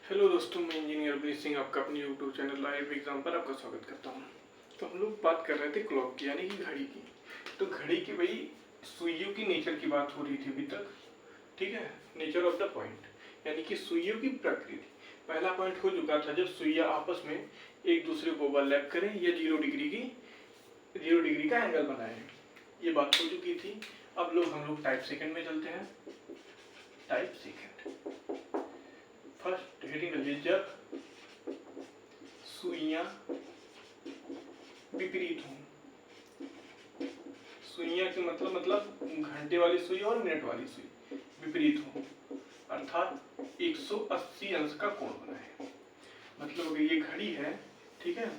Hello दोस्तों, मैं engineer Awanish Singh आपका अपने यूट्यूब चैनल लाइव एग्जाम पर आपका स्वागत करता हूं। तो हम लोग बात कर रहे थे क्लॉक की, यानी कि घड़ी की। तो घड़ी की भाई सुइयों की नेचर की बात हो रही थी अभी तक, ठीक है। नेचर ऑफ द पॉइंट, यानी कि सुइयों की प्रकृति। पहला पॉइंट हो चुका था जब सुइया आपस में एक दूसरे को ओवरलैप करें या 0 डिग्री का एंगल बनाए, ये बात हो चुकी थी। अब हम लोग टाइप सेकेंड में चलते हैं। टाइप सेकेंड फर्स्ट हेडिंग कर लीजिए, जब सुइयां विपरीत हों। सुइयां के मतलब घंटे वाली सुई और मिनट वाली सुई विपरीत हों, अर्थात 180 अंश का कोण बनाए। मतलब अगर ये घड़ी है, ठीक है,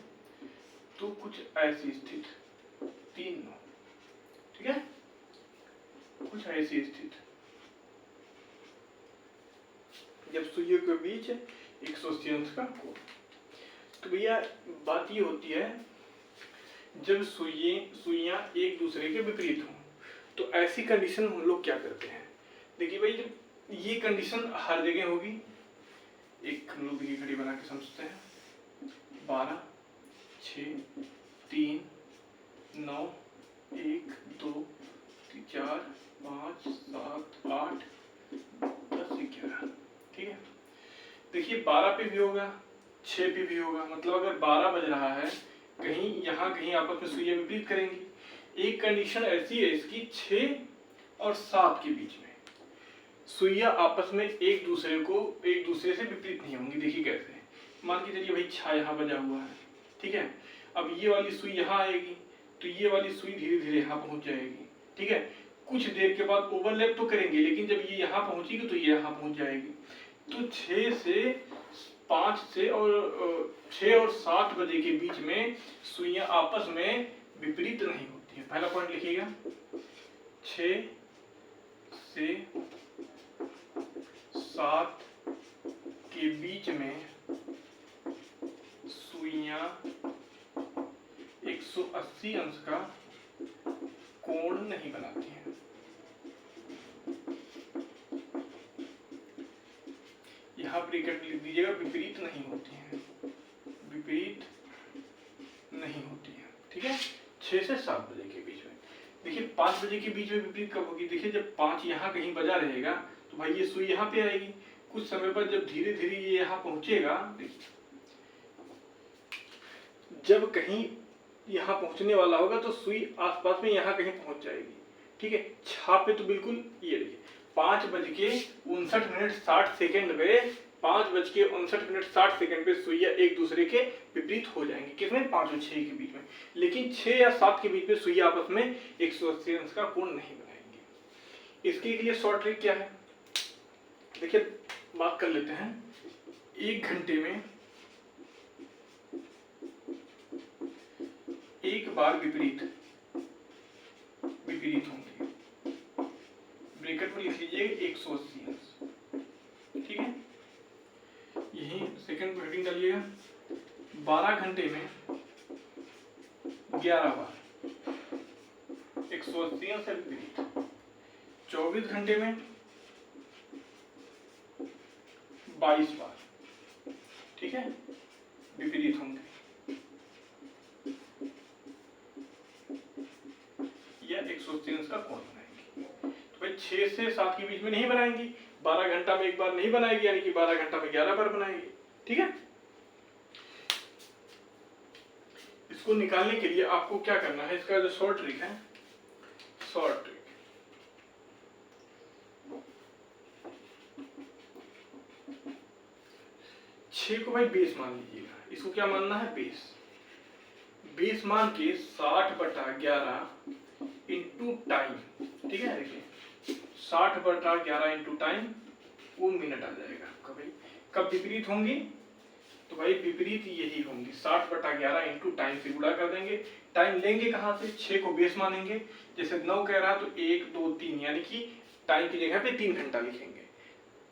तो कुछ ऐसी स्थित 3 9, ठीक है, कुछ ऐसी स्थित जब सुइयों के बीच 180 अंश का कोण। तो भैया बात ये होती है जब सुइयां एक दूसरे के विपरीत हों, तो ऐसी कंडीशन हम लोग क्या करते हैं। देखिए भाई, जब ये कंडीशन हर जगह होगी, एक हम लोग घड़ी बना के समझते हैं। 12 6 3 9 1 2 4 5 7 8 10 11, ठीक है। देखिए 12 पे भी होगा, 6 पे भी होगा। मतलब अगर 12 बज रहा है, कहीं यहाँ कहीं आपस में सुइयां विपरीत करेंगी। एक कंडीशन ऐसी है इसकी, 6 और 7 के बीच में सुइयां आपस में एक दूसरे से विपरीत नहीं होंगी। देखिए कैसे, मान के चलिए भाई 6 यहाँ बजा हुआ है, ठीक है। अब ये वाली सुई यहाँ आएगी, तो ये वाली सुई धीरे धीरे यहाँ पहुंच जाएगी, ठीक है। कुछ देर के बाद ओवरलैप तो करेंगे, लेकिन जब ये यहाँ पहुंचेगी तो ये यहाँ पहुंच जाएगी। तो 6 और 7 बजे के बीच में सुइयां आपस में विपरीत नहीं होती है। पहला पॉइंट लिखिएगा, 6 से 7 के बीच में सुइयां 180 अंश का कोण नहीं बनाती हैं। यहाँ ब्रैकेट लिख दीजिएगा, विपरीत नहीं होती हैं, विपरीत नहीं होती है, ठीक है। 6 से 7 बजे के बीच में। देखिए 5 बजे के बीच में विपरीत कब होगी। देखिए जब 5 यहाँ कहीं बजा रहेगा तो भाई ये सुई यहाँ पे आएगी। कुछ समय पर जब धीरे धीरे ये यहाँ पहुंचेगा, जब कहीं यहाँ पहुंचने वाला होगा तो सुई आसपास में यहाँ कहीं पहुंच जाएगी, ठीक है। छापे तो बिल्कुल ये देखिए 5:59:60 पे 5:59:60 पे सुइया एक दूसरे के विपरीत हो जाएंगे। किसमें? 5 और 6 के बीच में। लेकिन 6 या 7 के बीच में सुइया आपस में 180 अंश का कोण नहीं बनाएंगे। इसके लिए शॉर्ट ट्रिक क्या है, देखिए बात कर लेते हैं। 1 घंटे में एक बार विपरीत होंगे। ब्रैकेट में लिख लीजिए 180 अंश, ठीक है। यही सेकंड हेडिंग डालिएगा, 12 घंटे में 11 बार 180 अंश विपरीत। 24 घंटे में 22 बार, ठीक है, विपरीत होंगे या 180 अंश का कोण बनाएंगे। तो भाई 6 से 7 के बीच में नहीं बनाएंगी, 12 घंटा में एक बार नहीं बनाएगी, यानी कि 12 घंटा में 11 बार बनाएगी, ठीक है। इसको निकालने के लिए आपको क्या करना है, इसका जो शॉर्ट ट्रिक है, शॉर्ट ट्रिक, छह को भाई बेस मान लीजिएगा। इसको क्या मानना है? बेस मान के 60/11 इंटू टाइम, ठीक है। देखिए 60/11 इंटू टाइम, वो मिनट आ जाएगा आपका। भाई कब विपरीत होंगी? तो भाई विपरीत यही होंगी, 60/11 इंटू टाइम से गुणा कर देंगे। टाइम लेंगे कहाँ से? 6 को बेस मानेंगे। जैसे 9 कह रहा है तो 1 2 3, यानी कि टाइम की जगह पे 3 घंटा लिखेंगे।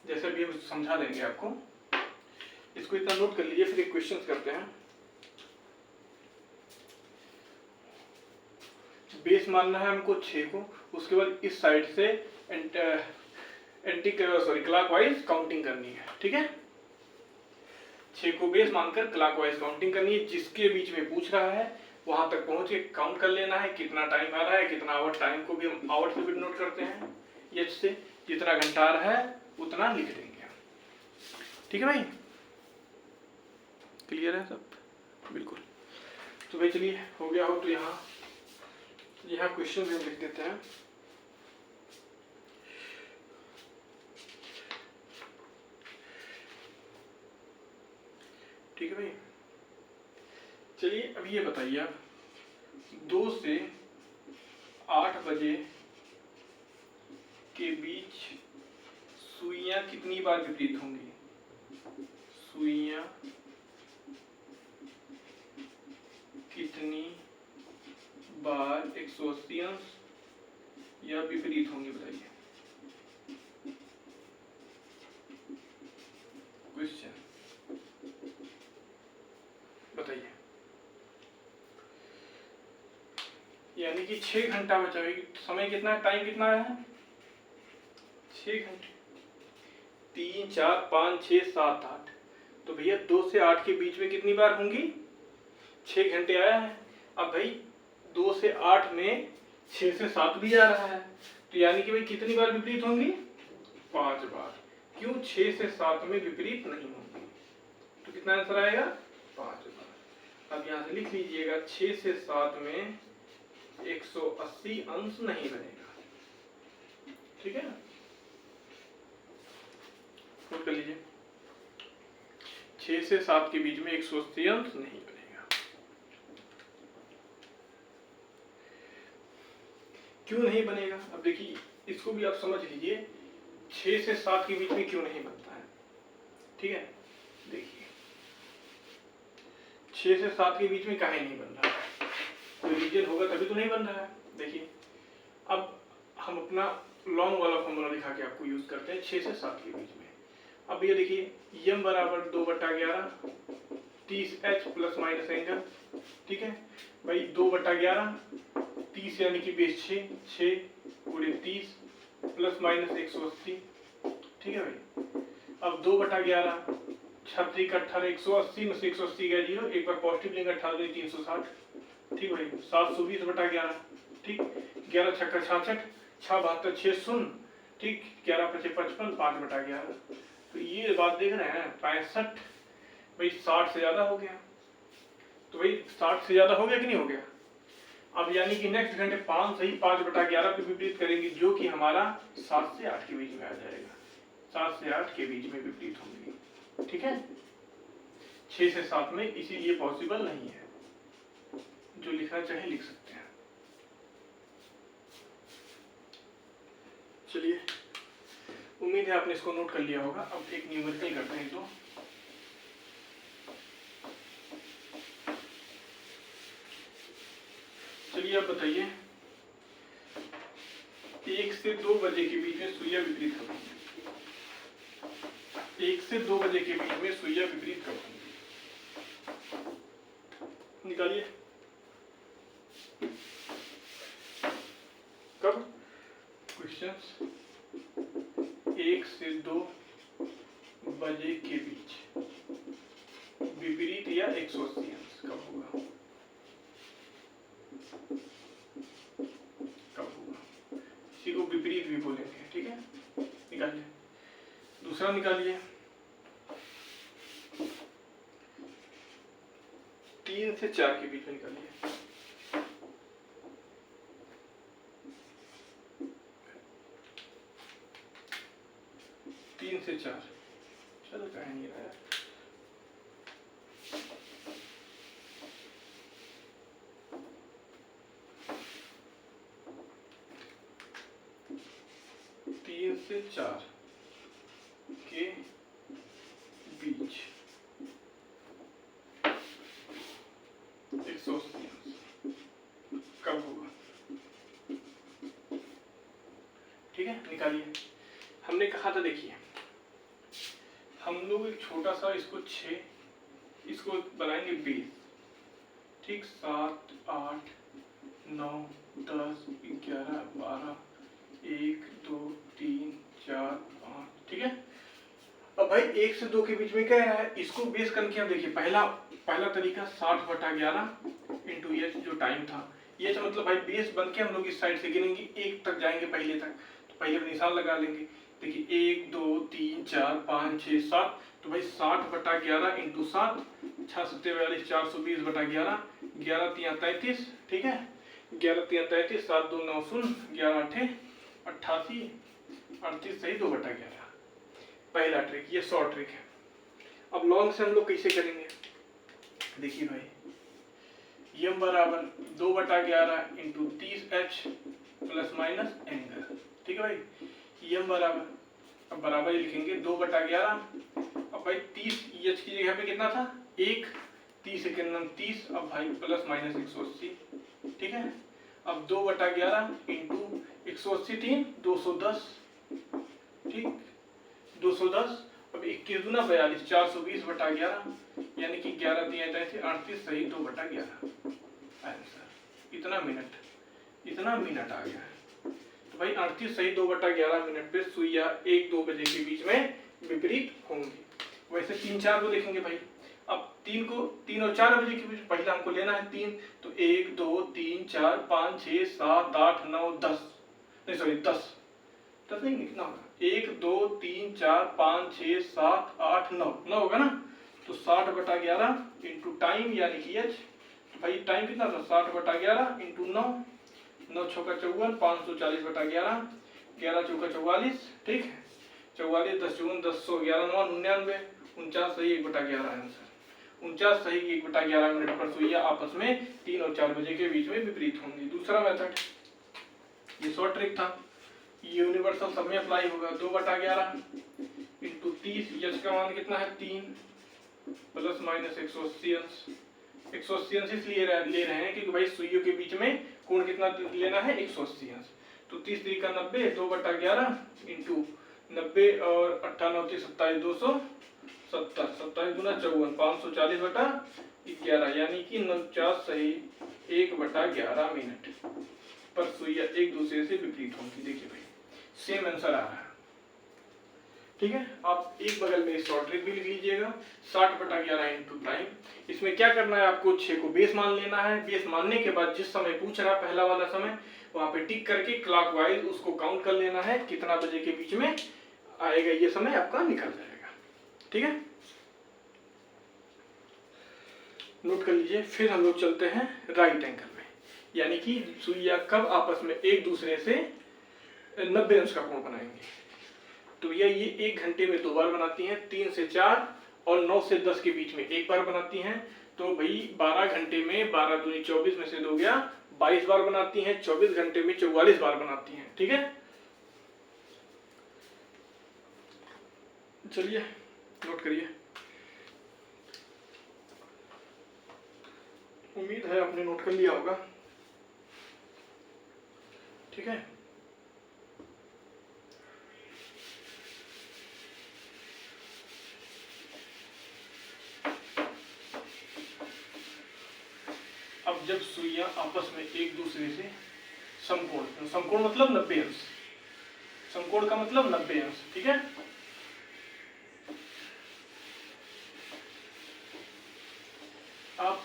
जैसे भी हम समझा देंगे आपको, इसको इतना नोट कर लीजिए। फिर एक क्वेश्चन करते हैं। बेस मानना है हमको 6 को, उसके बाद इस साइड से क्लॉकवाइज काउंटिंग करनी है, ठीक है। 6 को बेस मानकर क्लॉकवाइज काउंटिंग करनी है। जिसके बीच में पूछ रहा है वहां तक पहुंच के काउंट कर लेना है कितना टाइम आ रहा है, कितना आवर, टाइम को भी हम आवर से भी नोट करते हैं, एच से जितना घंटा आ रहा है उतना लिख देंगे। ठीक है भाई, क्लियर है सब? बिल्कुल। तो भाई चलिए, हो गया हो तो यहाँ क्वेश्चन हम लिख देते हैं। ठीक है भाई, चलिए अब ये बताइए आप 2 से 8 बजे के बीच सुइयां कितनी बार विपरीत होंगी? सुइयां कितनी बार 180 अंश या विपरीत होंगी, बताइए। क्वेश्चन बताइए। यानी कि 6 घंटा बचा है, समय कितना है, टाइम कितना है? 6 घंटे। 3, 4, 5, 6, 7, 8। तो भैया 2 से 8 के बीच में कितनी बार होंगी? 6 घंटे आया है। अब भाई 2 से 8 में 6 से 7 भी आ रहा है, तो यानी कि भाई कितनी बार विपरीत होंगी? 5 बार। क्यों? 6 से 7 में विपरीत नहीं होंगी, तो कितना आंसर आएगा? 5 बार। अब यहाँ से लिख लीजिएगा 6 से 7 में 180 अंश नहीं बनेगा। ठीक है, नोट कर लीजिए। 6 से 7 के बीच में 180 अंश नहीं बनेगा। क्यों नहीं बनेगा? अब देखिए, इसको भी आप समझ लीजिए, 6 से 7 के बीच में क्यों नहीं बनता है। ठीक है, देखिए 6 से 7 के बीच में काहे नहीं बन रहा है, कोई रीजन होगा तभी तो नहीं बन रहा है। देखिए, अब हम अपना लॉन्ग वाला फॉर्मूला लिखा के आपको यूज करते हैं 6 से 7 के बीच में। अब ये देखिए, यम बराबर 2/11 30h प्लस माइनस एंगल। ठीक है भाई, 2/11 30 यानी कि बेस 6 गुणे 30 प्लस माइनस 180। ठीक है भाई, अब 2/11 छत्री का 18 180 में से 180 गया 0, एक बार पॉजिटिव लेंगे 18 360। ठीक भाई, 720/11। ठीक, 11 छक्का 66, 6 72 6 शून्य। ठीक, 11 5 55 5/11। तो ये बात देख रहे हैं 65 भाई 60 से ज्यादा हो गया। तो भाई 60 से ज्यादा हो गया कि नहीं हो गया? अब यानी कि नेक्स्ट घंटे 5 सही 5/11 पे विपरीत करेंगे, जो कि हमारा 7 से 8 के बीच में आ जाएगा। 7 से 8 के बीच में विपरीत होंगे। ठीक है, 6 से 7 में इसीलिए पॉसिबल नहीं है। जो लिखना चाहे लिख सकते हैं। चलिए, उम्मीद है आपने इसको नोट कर लिया होगा। अब एक न्यूमेरिकल करते हैं। तो चलिए आप बताइए, 1 से 2 बजे के बीच में सुइयां विपरीत कब होंगी? 1 से 2 बजे के बीच में सुइयां विपरीत कब होंगी? निकालिए। कब? क्वेश्चंस 1 से 2 बजे के बीच विपरीत या 180 अंश कब होगा? कब होगा? इसी को विपरीत भी बोलेंगे। ठीक है, निकालिए। दूसरा निकालिए, 3 से 4 के बीच में निकालिए। 3 से 4, चलो कह नहीं रहा है। से 4 के बीच 180 कब होगा? ठीक है, निकालिए। हमने कहा था, देखिए हम लोग एक छोटा सा इसको 6, इसको बनाएंगे 20। ठीक, 7 8 9 10 11 12 1 2 3 4 5। ठीक है, अब भाई 1 से 2 के बीच में क्या है, इसको बेस करके हम देखिए पहला तरीका 60/11 इंटू एच जो टाइम था, ये तो मतलब भाई बेस बन के हम लोग इस साइड से गिनेंगे 1 तक जाएंगे पहले तक, तो पहले पे निशान लगा लेंगे। देखिए 1 2 3 4 5 6 7, तो भाई 60/11 इंटू 7, 6 7 42 420/11, 11 3 33, ठीक है 11 3 33, 7 2 9 0, 11 8 88, 38 सही 2/11। पहला ट्रिक, ये शॉर्ट ट्रिक है। अब लॉन्ग से हम लोग कैसे करेंगे, देखिए भाई यम बराबर 2/11 into 30h plus minus angle, ठीक है भाई यम बराबर, अब बराबर लिखेंगे 2/11, अब भाई 30 एच की जगह पे कितना था 1, 30 एक 30, अब भाई प्लस माइनस 180, ठीक है अब 2/11 इंटू 180 3 210, ठीक 210, अब 21 दूना 42, 420/11, यानी कि 11 3 38 सही 2/11 आंसर। इतना मिनट आ गया। तो भाई 38 सही 2/11 मिनट पे सुइया 1-2 बजे के बीच में विपरीत होंगी। वैसे 3-4 को देखेंगे भाई, अब 3 और 4 बजे के बीच पहले हमको लेना है 3, तो 1 2 3 4 5 6 7 8 9 10, नहीं सॉरी 10 नहीं कितना होगा 1 2 3 4 5 6 7 8 9 होगा ना, तो 60/11 इंटू टाइम यानी कि एच, तो भाई टाइम कितना था 60/11 इंटू 9, 9 छक्का 54, 540/11, 11 चौका 44, ठीक है 44 10 चौवन 10 11 9 99, 49 सही 1/11 आंसर। 49 सही 1/11 मिनट पर सुइया आपस में 3 और 4 बजे के बीच में विपरीत होंगी। दूसरा मेथड, ये शॉर्ट ट्रिक था, यूनिवर्सल सब में अप्लाई होगा। 2/11 इंटू 30, यच का मान कितना है 3 प्लस माइनस 180 अंश, 180 अंश इसलिए ले रहे हैं क्योंकि भाई सुइयों के बीच में कोण कितना लेना है 180 अंश, तो 30 3 का 90, 2/11 इंटू 90 और 98 27 270, 27 गुना 54, 540/11, यानी कि 49 सही 1/11 मिनट पर सुइया एक दूसरे से विपरीत होंगी। देखिए भाई सेम आंसर आ रहा है, ठीक है आप एक बगल में शॉर्ट ट्रिक भी लिख लीजिएगा 60/11 इंटू टाइम। इसमें क्या करना है आपको 6 को बेस मान लेना है, बेस मानने के बाद जिस समय पूछ रहा पहला वाला समय वहां पे टिक करके क्लॉकवाइज उसको काउंट कर लेना है, कितना बजे के बीच में आएगा ये समय आपका निकल जाएगा, ठीक है नोट कर लीजिए। फिर हम लोग चलते हैं राइट एंगल में, यानी कि सुइया कब आपस में एक दूसरे से 90 अंश का कोण बनाएंगे। तो ये 1 घंटे में 2 बार बनाती हैं, 3 से 4 और 9 से 10 के बीच में 1 बार बनाती हैं। तो भाई 12 घंटे में 12 दूनी 24 में से 2 गया 22 बार बनाती हैं, 24 घंटे में 44 बार बनाती हैं, ठीक है चलिए नोट करिए। उम्मीद है आपने नोट कर लिया होगा, ठीक है अब जब सुइयां आपस में एक दूसरे से समकोण मतलब 90 अंश, समकोण का मतलब 90 अंश, ठीक है आप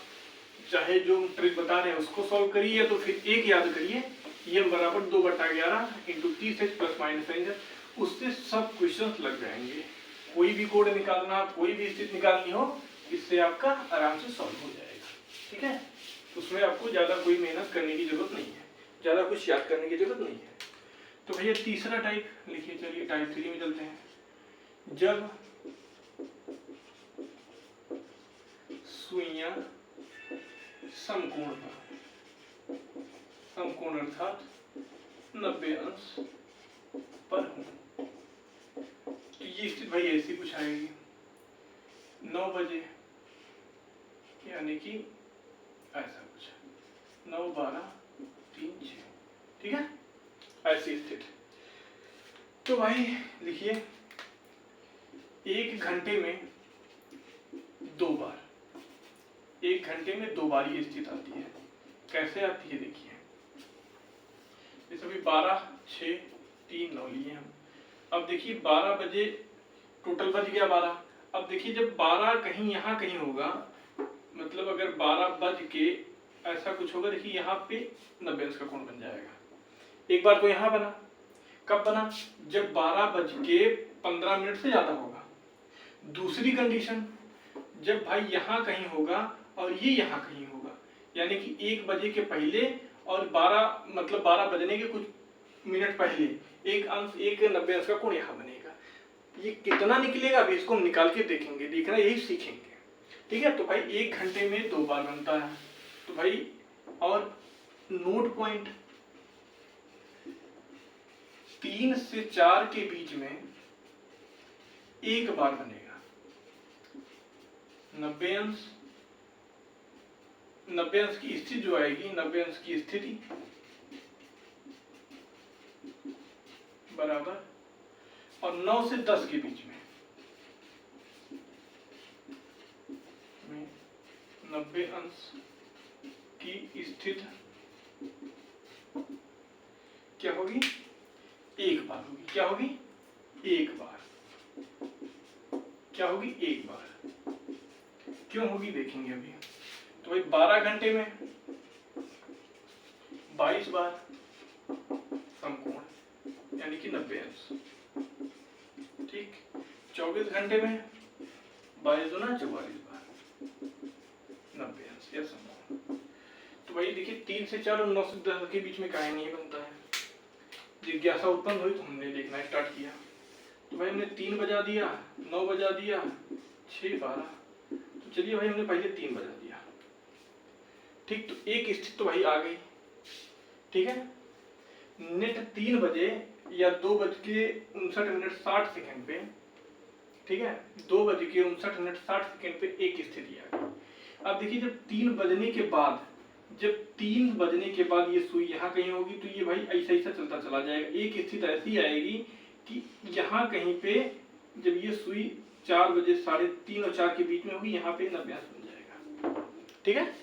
चाहे जो ट्रिक बता रहे हैं उसको सॉल्व करिए, तो फिर एक याद करिए ये बराबर 2/11 into 30h plus minus angle, उससे सब क्वेश्चंस लग जाएंगे। कोई भी कोड निकालना, कोई भी स्थिति निकालनी हो, इससे आपका आराम से सॉल्व हो जाएगा, ठीक है उसमें आपको ज्यादा कोई मेहनत करने की जरूरत नहीं है, ज्यादा कुछ याद करने की जरूरत नहीं है। तो भैया तीसरा टाइप लिखिए, चलिए टाइप 3 में चलते हैं। जब सुइयां समकोण अर्थात 90 अंश पर हो, तो ये स्थिति भाई ऐसी कुछ आएगी 9 बजे, यानी कि ऐसा कुछ 9 12 3 6, ठीक है ऐसी स्थिति। तो भाई लिखिए 1 घंटे में 2 बार, 1 घंटे में 2 बार ये स्थिति आती है। कैसे आती है देखिए, जैसे अभी 12 6 3 9 लिए हम। अब देखिए 12 बजे टोटल बज गया 12। अब देखिए जब 12 कहीं यहाँ कहीं होगा, मतलब अगर 12 बज के ऐसा कुछ होगा, देखिए यहाँ पे 90 अंश का कोण बन जाएगा। एक बार तो यहाँ बना, कब बना? जब 12:15 से ज्यादा होगा। दूसरी कंडीशन, जब भाई यहाँ कहीं होगा और ये यहाँ कहीं होगा, यानी कि 1 बजे के पहले और 12 बजने के कुछ मिनट पहले एक 90 अंश का कोण यहाँ बनेगा। ये कितना निकलेगा अभी इसको हम निकाल के देखेंगे, देखना यही सीखेंगे, ठीक है। तो भाई 1 घंटे में 2 बार बनता है, तो भाई और नोट पॉइंट 3 से 4 के बीच में 1 बार बनेगा। 90 अंश की स्थिति जो आएगी, 90 अंश की स्थिति बराबर, और 9 से 10 के बीच में 90 अंश की स्थिति क्या होगी? 1 बार होगी। क्या होगी? 1 बार। क्या होगी? 1 बार। क्यों होगी देखेंगे अभी। तो भाई 12 घंटे में 22 बार समकोण, यानी कि 90 अंश, ठीक। 24 घंटे में 22 दूना 44 बार 90 अंश या समकोण। तो भाई देखिए 3 से 4 और 9 से 10 के बीच में काहे नहीं बनता है। जिज्ञासा उत्पन्न हुई तो हमने देखना स्टार्ट किया। तो भाई हमने 3 बजा दिया, 9 बजा दिया, 6 12, तो चलिए भाई हमने पहले 3 बजा दिया, ठीक। तो एक स्थिति तो भाई आ गई, ठीक है। नेट 3 बजे या 2:59 पे, ठीक है, 2:59 पे एक स्थिति आ गई। अब देखिए जब 3 बजने के बाद, ये सुई यहाँ कहीं होगी, तो ये भाई ऐसा चलता चला जाएगा। एक स्थिति ऐसी आएगी कि यहाँ कहीं पे जब ये सुई 4 बजे 3:30 और 4 के बीच में होगी, यहाँ पे 90 अंश बन जाएगा, ठीक है।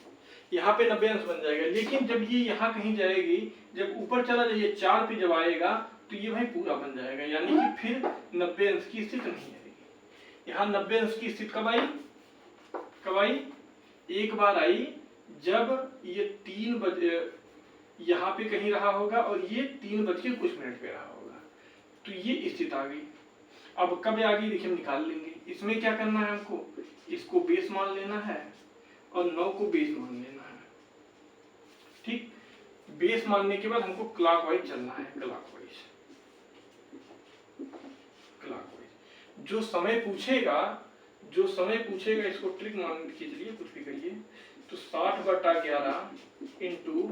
यहाँ पे 90 अंश बन जाएगा। लेकिन जब ये यहाँ कहीं जाएगी, जब ऊपर चला जाइए 4 पे जब आएगा, तो ये भाई पूरा बन जाएगा, यानी कि फिर 90 अंश की स्थिति नहीं आएगी। यहाँ 90 अंश की स्थिति कब आई? एक बार आई जब ये 3 बजे यहाँ पे कहीं रहा होगा और ये 3 बज के कुछ मिनट पे रहा होगा, तो ये स्थिति आ गई। अब कब आ गई देखिए हम निकाल लेंगे। इसमें क्या करना है हमको, इसको बेस मान लेना है और 9 को बेस मान लेना है, ठीक। बेस मानने के बाद हमको क्लॉकवाइज चलना है, क्लॉकवाइज। जो समय पूछेगा इसको ट्रिक मान के चलिए, कुछ भी करिए, तो 60/11 इंटू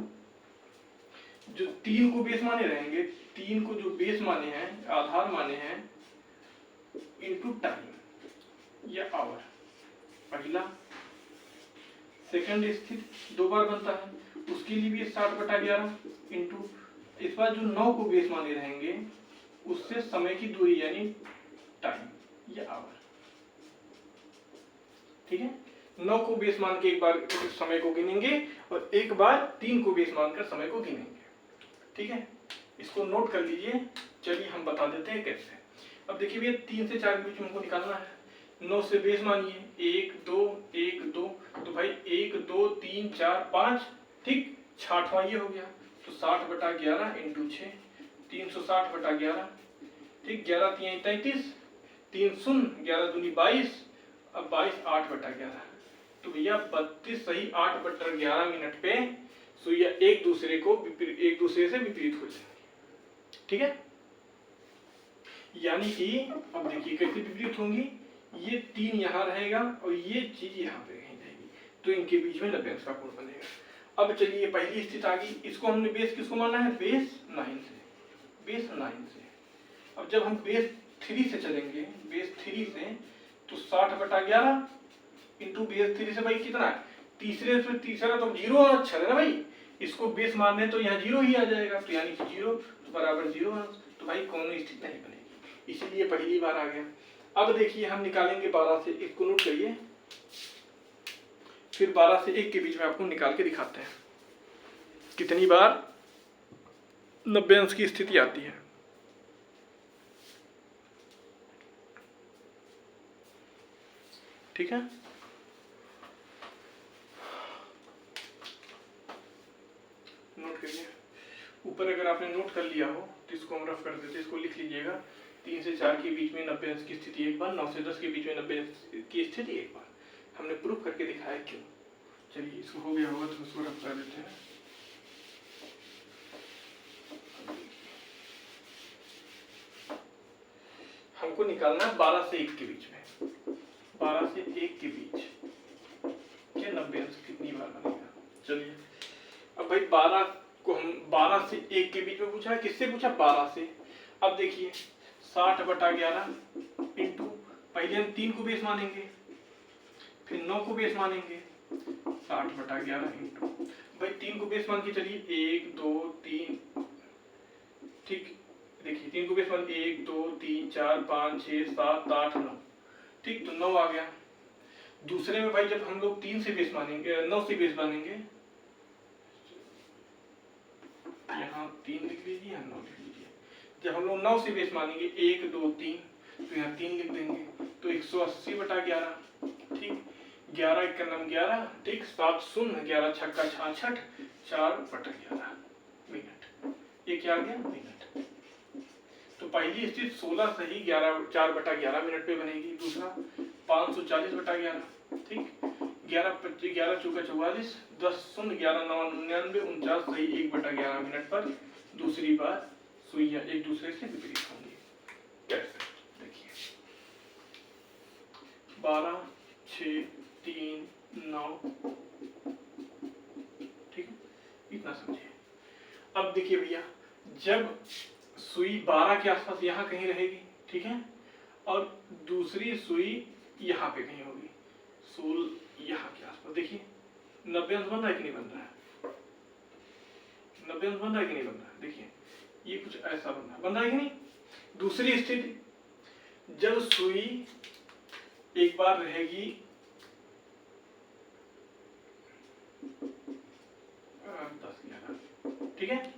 जो 3 को बेस माने रहेंगे, 3 को जो बेस माने हैं, आधार माने हैं, इंटू टाइम या आवर। पहला सेकंड स्थिति 2 बार बनता है, उसके लिए भी 60/11 इंटू इस बार जो 9 को बेस माने रहेंगे उससे समय की दूरी यानी टाइम या आवर, ठीक है। 9 को बेस मान के एक बार समय को गिनेंगे और एक बार 3 को बेस मानकर समय को गिनेंगे, ठीक है। इसको नोट कर लीजिए। चलिए हम बता देते हैं कैसे। अब देखिए भैया 3 से 4 के बीच में हमको निकालना है। 9 से बेस मानिए 1 2 1 2, तो भाई 1 2 3 4 5, ठीक। 6वां ये हो गया, तो 60/11 इंटू 6, 360/11, ठीक। 11 3 33, 3 शून्य, 11 दूनी 22, अब 22 8/11, तो भैया 32 सही 8/11 मिनट पे सुइया एक दूसरे से विपरीत हो जाएंगे, ठीक है। यानी कि अब देखिए कैसे विपरीत होंगी, ये 3 यहाँ रहेगा और ये चीज यहाँ पे कहीं जाएगी, तो इनके बीच में 90 अंश का कोण बनेगा। अब चलिए पहली स्थिति आ गई, इसको हमने बेस किसको माना है? बेस 9 से। अब जब हम बेस 3 से चलेंगे, बेस 3 से, तो 60/11 इंटू बेस 3 से भाई कितना है? तीसरा तो 0 अच्छा है ना भाई, इसको बेस मानने तो यहाँ 0 ही आ जाएगा, तो यानी कि 0 बराबर 0 अंश, तो भाई कोई स्थिति नहीं बनेगी, इसीलिए पहली बार आ गया। अब देखिए हम निकालेंगे 12 से, इसको नोट करिए, फिर 12 से 1 के बीच में आपको निकाल के दिखाते हैं कितनी बार 90 अंश की स्थिति आती है। ठीक है। नोट करिए, ऊपर अगर आपने नोट कर लिया हो तो इसको हम रफ कर देते, इसको लिख लीजिएगा। 3 से 4 के बीच में 90 अंश की स्थिति एक बार, 9 से 10 के बीच में 90 अंश की स्थिति एक बार। हमने प्रूफ करके दिखाया क्यों। चलिए इसको हो गया होगा तो इसको रफ कर देते हैं। हमको निकालना है 12 से 1 के बीच में, 12 से 1 के बीच क्या 90 अंश कितनी बार बनेगा। चलिए अब भाई 12 को हम 12 से 1 के बीच में पूछा है, किससे पूछा 12 से। अब देखिए 60/11 इंटू, पहले हम 3 को बेस मानेंगे, फिर 9 को बेस मानेंगे, 60/11 इंटू, भाई 3 को बेस मान के चलिए 1 2 3, ठीक। देखिए 3 को बेस मान 1 2 3 4 5 6 7 8 9, ठीक, तो 9 आ गया। दूसरे में भाई जब हम लोग 3 से बेस मानेंगे, 9 से बेस मानेंगे, यहाँ 3 लिख लीजिए, यहाँ 9 लिख लीजिए। जब हम लोग 9 से बेस मानेंगे 1 2 3, तो यहाँ 3 लिख देंगे, तो 180/11, ठीक। 11 1 का नाम 11, ठीक। 7 0 11 छक्का 66, 4/11 मिनट। ये क्या आ गया मिनट। तो पहली स्थिति 16 सही 4/11 मिनट पे बनेगी। दूसरा 540/11, ठीक। 11 25 11 चौका 44, 10 0 11 9 99 49 सही 1/11 मिनट पर दूसरी बार सुइयां एक दूसरे से विपरीत होंगी। कैसे देखिए, 12 6 3 9, ठीक है, इतना समझिए। अब देखिए भैया, जब सुई 12 के आसपास यहाँ कहीं रहेगी, ठीक है, और दूसरी सुई यहाँ पे कहीं होगी, सोल यहाँ के आसपास, देखिए 90 अंश बन रहा है कि नहीं बन रहा है, 90 अंश बन रहा है कि नहीं बन रहा है। देखिए ये कुछ ऐसा बन रहा है कि नहीं। दूसरी स्थिति, जब सुई एक बार रहेगी 10 11, ठीक है,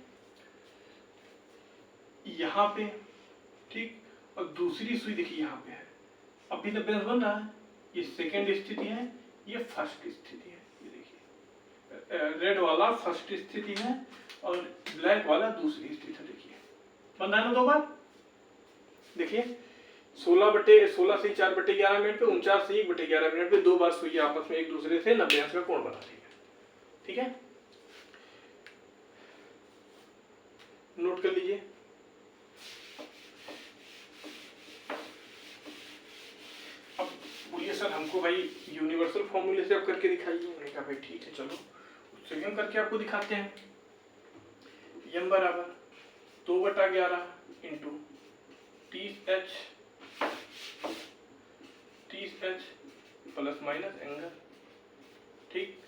यहाँ पे, ठीक, और दूसरी सुई देखिए यहाँ पे है, अभी 90 अंश बन रहा है। ये सेकेंड स्थिति है, ये फर्स्ट स्थिति है। ये देखिए रेड वाला फर्स्ट स्थिति है और ब्लैक वाला दूसरी स्थिति है। देखिए बन रहा है ना दो बार। देखिए 16 से 4/11 मिनट पे, 49 से 1/11 मिनट पे दो बार सुई आपस में एक दूसरे से 90 अंश का कोण बना रही है, ठीक है। नोट कर लीजिए। अब बोलिए सर हमको भाई यूनिवर्सल फॉर्मूले से अब करके दिखाइए। मैंने कहा भाई ठीक है, चलो उससे हम करके आपको दिखाते हैं। m बराबर 2/11 into 30h plus minus angle, ठीक।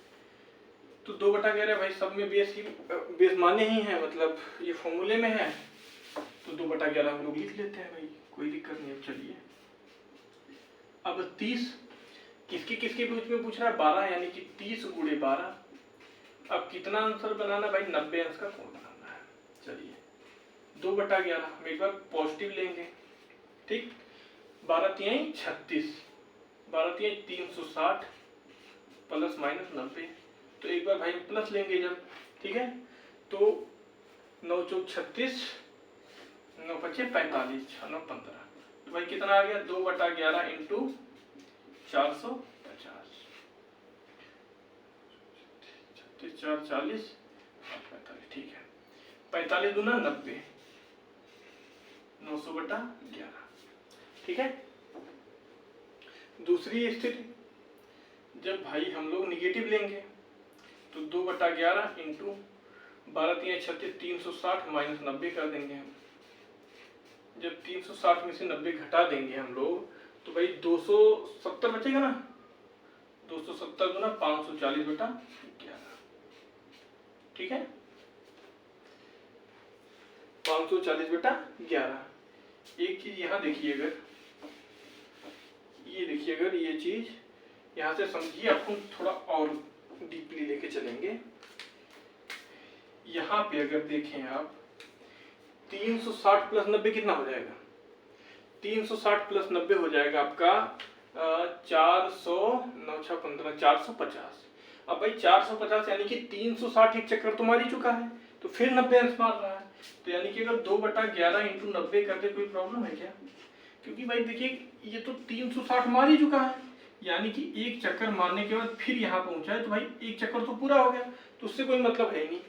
तो 2/11 भाई सब में बेस माने ही है, मतलब ये फॉर्मूले में है, तो 2/11 हम लोग लिख लेते हैं भाई, कोई दिक्कत नहीं। अब चलिए, अब 30 किसके किसके बीच में पूछ रहा है 12, यानी कि 30 × 12। अब कितना आंसर बनाना भाई, 90 अंश का कोण बनाना है। चलिए 2/11 हम एक बार पॉजिटिव लेंगे, ठीक। 12 तिहाई 36, 12 तिहाई 360 प्लस माइनस 90, तो एक बार भाई प्लस लेंगे जब, ठीक है, तो 9 चौक 36, 9 पचे 45, 6 9 15, तो भाई कितना आ गया 2/11 इंटू 450, 36 4 40 45, ठीक है। 45 दूना 90, 900/11, ठीक है। दूसरी स्थिति, जब भाई हम लोग निगेटिव लेंगे तो 2/11 इंटू 12 तिहाई 36, 360 माइनस 90 कर देंगे हम। जब 360 में से 90 घटा देंगे हम लोग, तो भाई 270 बचेगा ना, 270 गुना 540/11, ठीक है, 540/11। एक चीज यहाँ देखिए, अगर ये देखिए, अगर ये चीज यहाँ से समझिए, आपको थोड़ा और डीपली लेके चलेंगे। यहाँ पे अगर देखें आप, 360 प्लस 90 कितना हो जाएगा, 360 प्लस 90 हो जाएगा आपका 400 9 6 15 450। अब भाई 450 यानी कि 360 एक चक्कर तो मार ही चुका है, तो फिर 90 अंश मार रहा है। तो यानी कि अगर 2/11 × 90 कर दे कोई प्रॉब्लम है क्या? क्योंकि भाई देखिए ये तो 360 मार ही चुका है, यानी कि एक चक्कर मारने के बाद फिर यहाँ पहुंचा है, तो भाई एक चक्कर तो पूरा हो गया, तो उससे कोई मतलब है ही नहीं।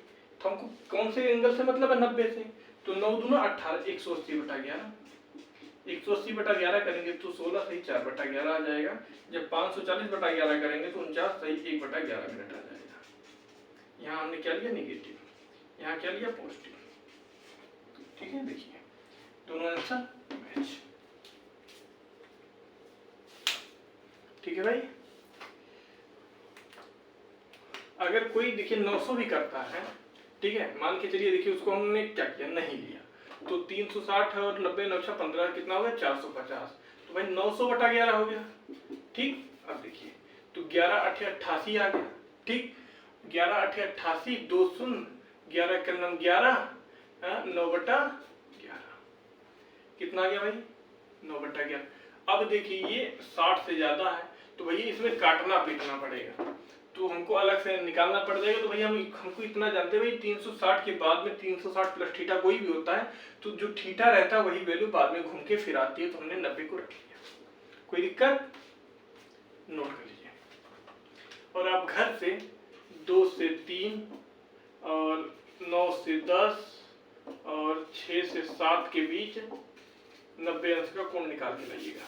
तो हमको कौन से एंगल से मतलब है? 90 से। तो 9 दूना 18, 180/11। 180/11 करेंगे तो 16 सही 4/11 आ जाएगा। जब 540/11 करेंगे तो 49 सही 1/11 मिनट आ जाएगा। यहाँ हमने क्या लिया? नेगेटिव, यहाँ क्या लिया? पॉजिटिव। ठीक है, देखिए दोनों आंसर मैच। ठीक है भाई। अगर कोई देखिए 900 भी करता है, ठीक है, मान के चलिए, देखिए उसको हमने क्या किया? नहीं लिया, तो 360 और 90 9 6 15 कितना हो गया? 450। तो भाई 900/11 हो गया। ठीक, अब देखिए तो 11 8 88 आ गया। ठीक, 11 8 88, 2 शून्य, 11 का नाम 11, 9/11 कितना आ गया भाई? 9/11। अब देखिए ये 60 से ज्यादा है, तो भैया इसमें काटना पीटना पड़ेगा, तो हमको अलग से निकालना पड़ जाएगा। तो भैया हमको इतना जानते हैं भाई 360 के बाद में 360 प्लस थीटा कोई भी होता है, तो जो थीटा रहता है वही वैल्यू बाद में घूम के फिर आती है, तो हमने 90 को रख लिया। कोई दिक्कत? नोट कर लीजिए। और आप घर से 2 से 3 और 9 से 10 और 6 से 7 के बीच 90 अंश का कोण निकाल के लाइएगा।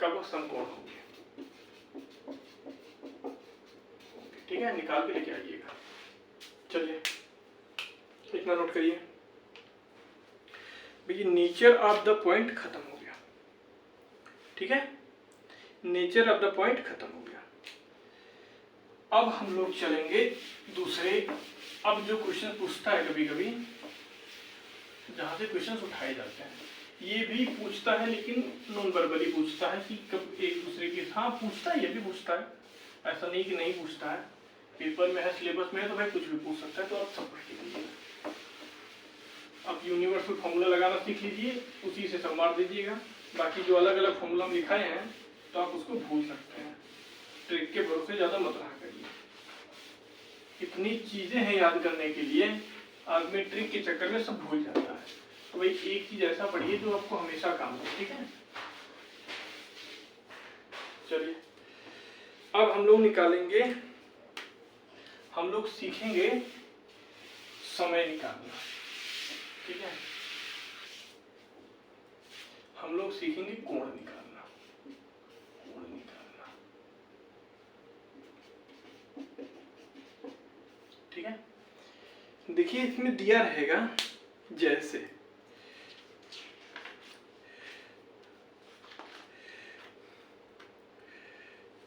कब समकोण होंगे, ठीक है, निकाल के लेके आइएगा। चलिए इतना नोट करिए भैया, नेचर ऑफ द पॉइंट खत्म हो गया। ठीक है, नेचर ऑफ द पॉइंट खत्म हो गया। अब हम लोग चलेंगे दूसरे। अब जो क्वेश्चन पूछता है कभी कभी, जहां से क्वेश्चन उठाए जाते हैं, ये भी पूछता है लेकिन नॉन वर्बली पूछता है कि कब एक दूसरे के, हाँ पूछता है, ये भी पूछता है, ऐसा नहीं कि नहीं पूछता है। पेपर में है, सिलेबस में है, तो भाई कुछ भी पूछ सकता है, तो आप सब पढ़ के लीजिएगा। आप यूनिवर्सल फॉर्मूला लगाना सीख लीजिए, उसी से सब मार दीजिएगा। बाकी जो अलग अलग फॉर्मूला हम लिखाए हैं तो आप उसको भूल सकते हैं, ट्रिक के भरोसे ज़्यादा मत रहा करिए। इतनी चीज़ें हैं याद करने के लिए, आदमी ट्रिक के चक्कर में सब भूल जाता है। तो भाई एक चीज़ ऐसा पढ़िए जो आपको हमेशा काम दे, ठीक है। चलिए अब हम लोग निकालेंगे, हम लोग सीखेंगे समय निकालना, ठीक है। हम लोग सीखेंगे कोण निकालना, कोण निकालना, ठीक है। देखिए इसमें दिया रहेगा, जैसे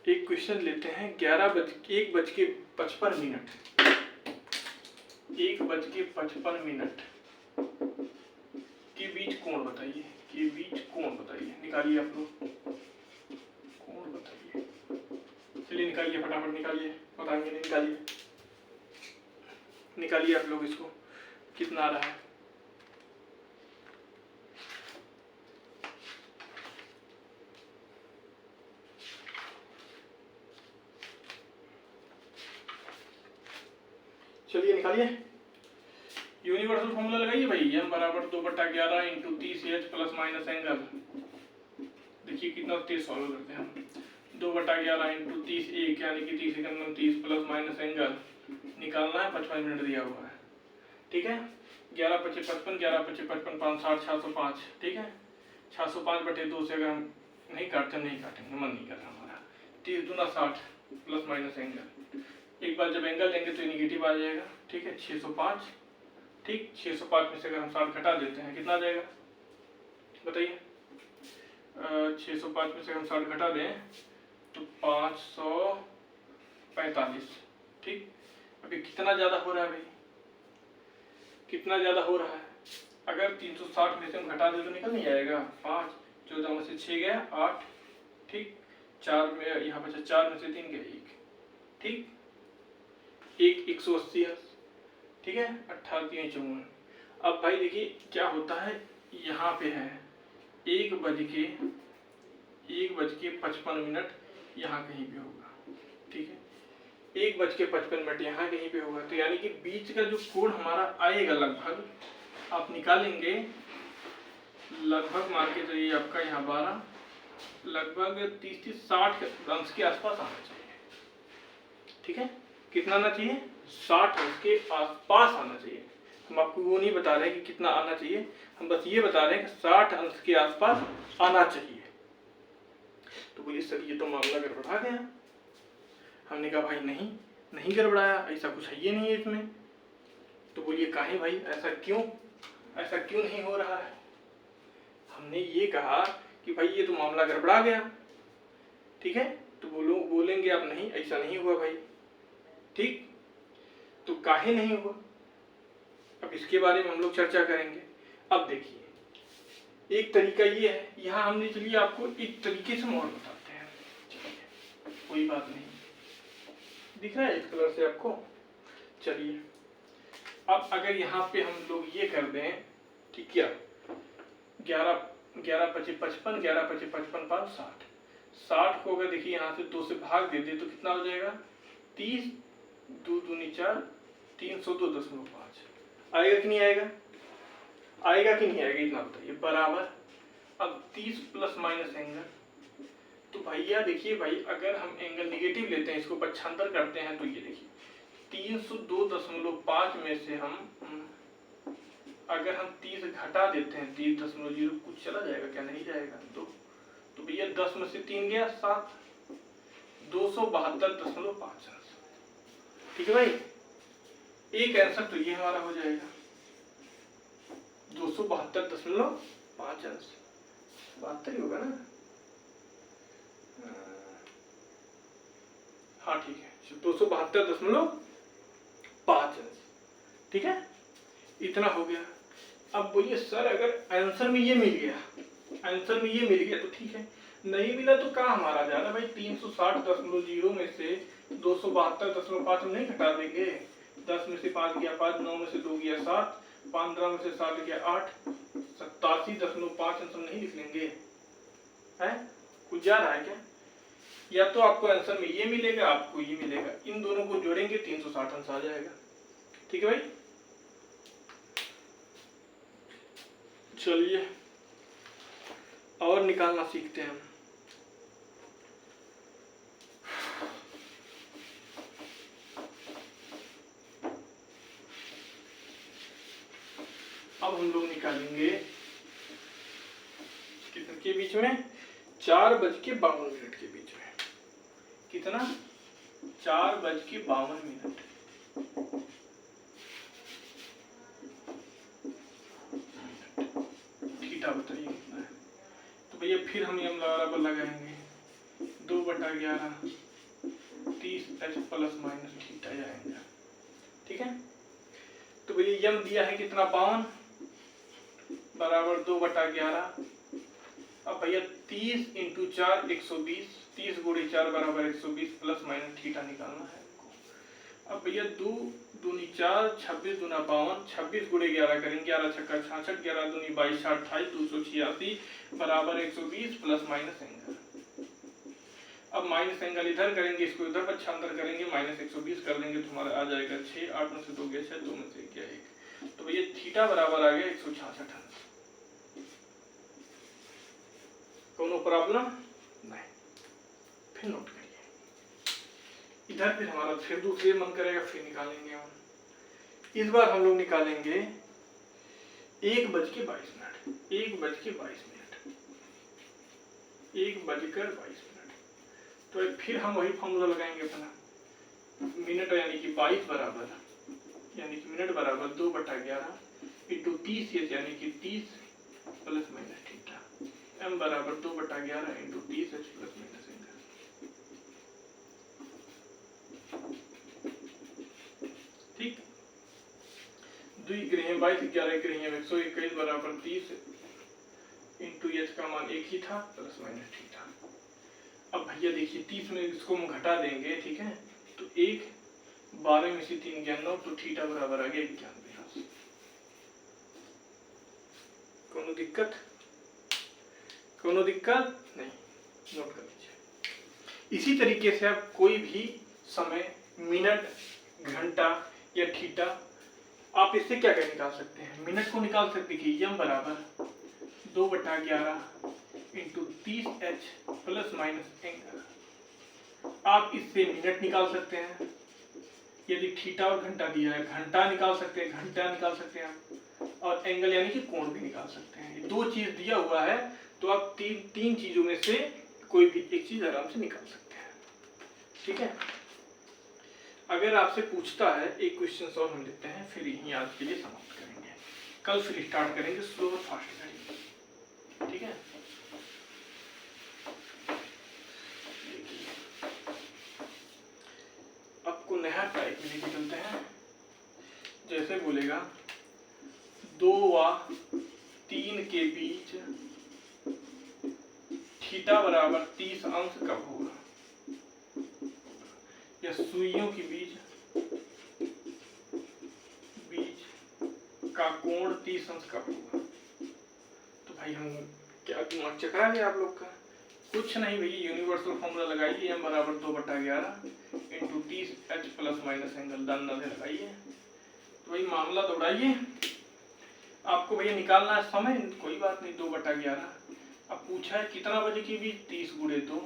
एक क्वेश्चन लेते हैं, 1:55 के बीच कोण बताइए, के बीच कोण बताइए। निकालिए आप लोग, कोण बताइए। चलिए निकालिए, फटाफट निकालिए, बताएंगे नहीं, निकालिए, निकालिए आप लोग इसको, कितना आ रहा है। चलिए निकालिए, यूनिवर्सल फॉर्मूला लगाइए भाई, m = 2/11 × 30h ± एंगल। देखिए कितना तेज सॉल्व करते हैं हम। 2/11 × 30 1 यानी कि 30 × 30 ± एंगल निकालना है, 55 मिनट दिया हुआ है, ठीक है। 11 × 5 = 55, 11 × 5 = 55, 5 × 7 = 605, ठीक है। 605/2 से अगर हम नहीं काटते, नहीं काटेंगे, मन नहीं कर रहा हमारा। 30 दूना 60 ± एंगल। एक बार जब एंगल लेंगे तो निगेटिव आ जाएगा, ठीक है। 605, ठीक। 605 में से अगर हम 60 घटा देते हैं, कितना आ जाएगा बताइए। 605 में से हम 60 घटा दें तो 545, ठीक। अभी कितना ज़्यादा हो रहा है भाई, कितना ज़्यादा हो रहा है। अगर 360 में से हम घटा दें तो निकल नहीं आएगा। 5, 14 में से 6 गया 8, ठीक। 4 में यहाँ बचा, 4 में से 3 गया 1, ठीक। 180, ठीक है। 18 × 54। अब भाई देखिए क्या होता है, यहाँ पे है 1:55 1:55 यहाँ कहीं पे होगा, ठीक है, 1:55 यहाँ कहीं पे होगा। तो यानी कि बीच का जो कोण हमारा आएगा लगभग आप निकालेंगे, लगभग मान के चलिए आपका यहाँ 12, लगभग 30-60 अंश के आसपास आना चाहिए, ठीक है। कितना आना चाहिए? 60 अंश के आसपास आना चाहिए। हम आपको वो नहीं बता रहे कि कितना आना चाहिए, हम बस ये बता रहे हैं कि 60 अंश के आसपास आना चाहिए। तो बोलिए सर ये तो मामला गड़बड़ा गया। हमने कहा भाई नहीं गड़बड़ाया, ऐसा कुछ है ये नहीं है इसमें। तो बोलिए काहे भाई, ऐसा क्यों नहीं हो रहा है? हमने ये कहा कि भाई ये तो मामला गड़बड़ा गया, ठीक है। तो बोलेंगे आप नहीं ऐसा नहीं हुआ भाई, ठीक। तो काहे नहीं हुआ, अब इसके बारे में हम लोग चर्चा करेंगे। अब देखिए एक तरीका ये है, यहाँ हमने चलिए आपको एक तरीके से मॉडल बताते हैं, कोई बात नहीं, दिख रहा है इस कलर से आपको। चलिए अब अगर यहाँ पे हम लोग ये कर दें कि क्या 11×5=55, 11×5=55, 60 को अगर देखिए यहाँ से 2 से भाग दे दे तो कितना हो जाएगा? 30, 2 दूनी 4, 302.5 आएगा कि नहीं आएगा? आएगा कि नहीं आएगा इतना बताइए, बराबर। अब 30 प्लस माइनस एंगल, तो भैया देखिए भाई अगर हम एंगल निगेटिव लेते हैं, इसको पक्षांतर करते हैं, तो ये देखिए 302.5 में से अगर हम 30 घटा देते हैं, 30.0 कुछ चला जाएगा क्या? नहीं जाएगा। तो भैया 10 में से 3 गया 7, 272.5 अंश, ठीक है भाई। एक आंसर तो ये हमारा हो जाएगा 272.5 अंश, 72 ही होगा ना? हाँ ठीक है, 272.5 अंश, ठीक है, इतना हो गया। अब बोलिए सर अगर आंसर में ये मिल गया, तो ठीक है, नहीं मिला तो कहाँ हमारा जा रहा है भाई? 360.0 में से 272.5 हम नहीं घटा देंगे, 10 में से 5 गया 5, 9 में से 2 गया 7, 15 में से 7 गया 8, 87.5 अंश हम नहीं लिख लेंगे? है कुछ जा रहा है क्या? या तो आपको आंसर में ये मिलेगा, आपको ये मिलेगा, इन दोनों को जोड़ेंगे 360 अंश आ जाएगा, ठीक है भाई। चलिए और निकालना सीखते हैं हम। अब हम लोग निकालेंगे कितने के बीच में? 4:52 के बीच में। कितना? 4:52। थीटा बताइए कितना है? तो भैया फिर हम यम बराबर लगाएंगे 2/11 30h प्लस माइनस थीटा आएगा, ठीक है। तो भैया यम दिया है कितना? 52 बराबर 2/11। अब भैया 30 × 4 120, 30 × 4 बराबर 120 प्लस माइनस थीटा निकालना है हमको। अब भैया 2 दूनी 4, 26 दूना 52, 26 × 11 करेंगे, 11 छक्का 66, 11 दूनी 22, 28, 286 बराबर 120 प्लस माइनस एंगल। अब माइनस एंगल इधर करेंगे, इसको इधर पक्षांतर करेंगे, -120 कर लेंगे तो हमारा आ जाएगा 6, 8 में से 2 गया 6, 2 में से गया 1। तो भैया थीटा बराबर आ गया 166 अंश। कोनो प्रॉब्लम नहीं? फिर नोट करिए इधर, फिर हमारा फिर दूसरे मन करेगा फिर निकालेंगे हम। इस बार हम लोग निकालेंगे 1:22, 1:22। तो फिर हम वही फॉर्मूला लगाएंगे अपना, मिनट यानी कि 22 बराबर, यानी कि मिनट बराबर 2/11 × 30 यानी कि 30 प्लस माइनस थीटा, m बराबर 2/11 × 30h प्लस माइनस एंगल, ठीक। 2 × 22, 11 × 121 बराबर 30 × h का मान 1 ही था प्लस माइनस थीटा। अब भैया देखिए 30 में इसको हम घटा देंगे, ठीक है, तो 1, 12 में से 3 गया 9, तो थीटा बराबर आ गया 91। कोनो दिक्कत नहीं? नोट कर लीजिए। इसी तरीके से आप कोई भी समय, मिनट, घंटा या थीटा, आप इससे क्या क्या निकाल सकते हैं। मिनट को निकाल सकते हैं कि m बराबर 2/11 into 30h plus minus angle. आप इससे मिनट निकाल सकते हैं। यदि थीटा और घंटा दिया है, घंटा निकाल सकते हैं, घंटा निकाल सकते हैं आप, और एंगल यानी कि कोण भी निकाल सकते हैं। ये दो चीज दिया हुआ है तो आप तीन चीजों में से कोई भी एक चीज आराम से निकाल सकते हैं। ठीक है। अगर आपसे पूछता है, एक क्वेश्चन और हम लेते हैं, फिर यहीं आज के लिए समाप्त करेंगे। कल फिर स्टार्ट करेंगे स्लो और फास्ट करेंगे। ठीक है। आपको नया टाइप में लेके चलते हैं। जैसे बोलेगा 2 व 3 के बीच थीटा बराबर 30 अंश कब होगा, या सुइयों के बीच का कोण 30 अंश कब होगा। तो भाई हम क्या दिमाग चकरा गया आप लोग का। कुछ नहीं भैया, यूनिवर्सल फॉर्मूला लगाइए, m बराबर 2/11 into 30h plus minus angle, दान नजर लगाइए। तो भाई मामला दौड़ाइए। आपको भैया निकालना है समय, कोई बात नहीं, 2/11। अब पूछा है कितना बजे के बीच, 30 गुणे 2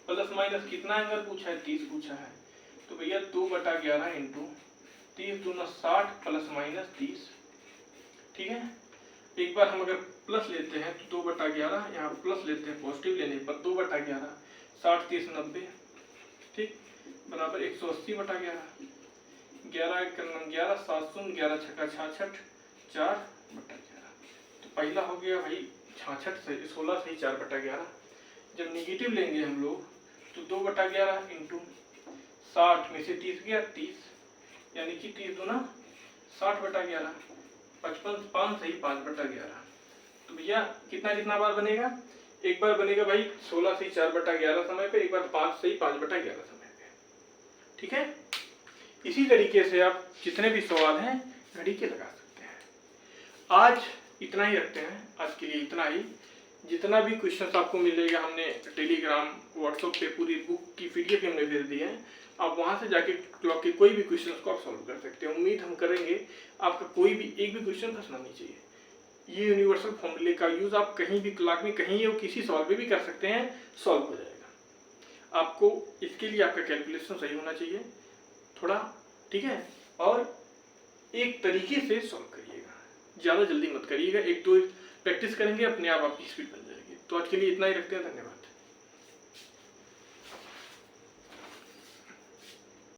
प्लस माइनस कितना एंगल पूछा है, 30 पूछा है। तो भैया 2/11 इंटू 30 दूना 60 प्लस माइनस 30। ठीक है। एक बार हम अगर प्लस लेते हैं तो 2/11, यहाँ प्लस लेते हैं पॉजिटिव लेने पर, 2/11 60 30 90, ठीक, बराबर 180/11। 11 11 7 शून्य 11 छक्का 66 4/11। तो पहला हो गया भाई 66 से 16 से 4/11। जब निगेटिव लेंगे हम लोग तो 2/11 इंटू 60 में से 30 गया 30, यानी कि 30 दूना 60/11, 55 5 से ही 5/11। तो भैया कितना बार बनेगा, एक बार बनेगा भाई 16 से 4/11 समय पे, एक बार 5 से ही 5/11 समय पे। ठीक है। इसी तरीके से आप जितने भी सवाल हैं घड़ी के लगा सकते हैं। आज इतना ही रखते हैं, आज के लिए इतना ही। जितना भी क्वेश्चंस आपको मिलेगा, हमने टेलीग्राम व्हाट्सएप पे पूरी बुक की पीडीएफ हमने भेज दी है, आप वहां से जाके क्लॉक के कोई भी क्वेश्चंस को आप सॉल्व कर सकते हैं। उम्मीद हम करेंगे आपका कोई भी एक भी क्वेश्चन फंसना नहीं चाहिए। ये यूनिवर्सल फॉर्मूले का यूज आप कहीं भी क्लास में कहीं और किसी सवाल पे भी कर सकते हैं, सॉल्व हो जाएगा। आपको इसके लिए आपका कैलकुलेशन सही होना चाहिए थोड़ा, ठीक है, और एक तरीके से सॉल्व करिएगा, ज़्यादा जल्दी मत करिएगा। एक दो प्रैक्टिस करेंगे, अपने आप आपकी स्पीड बन जाएगी। तो आज के लिए इतना ही रखते हैं, धन्यवाद।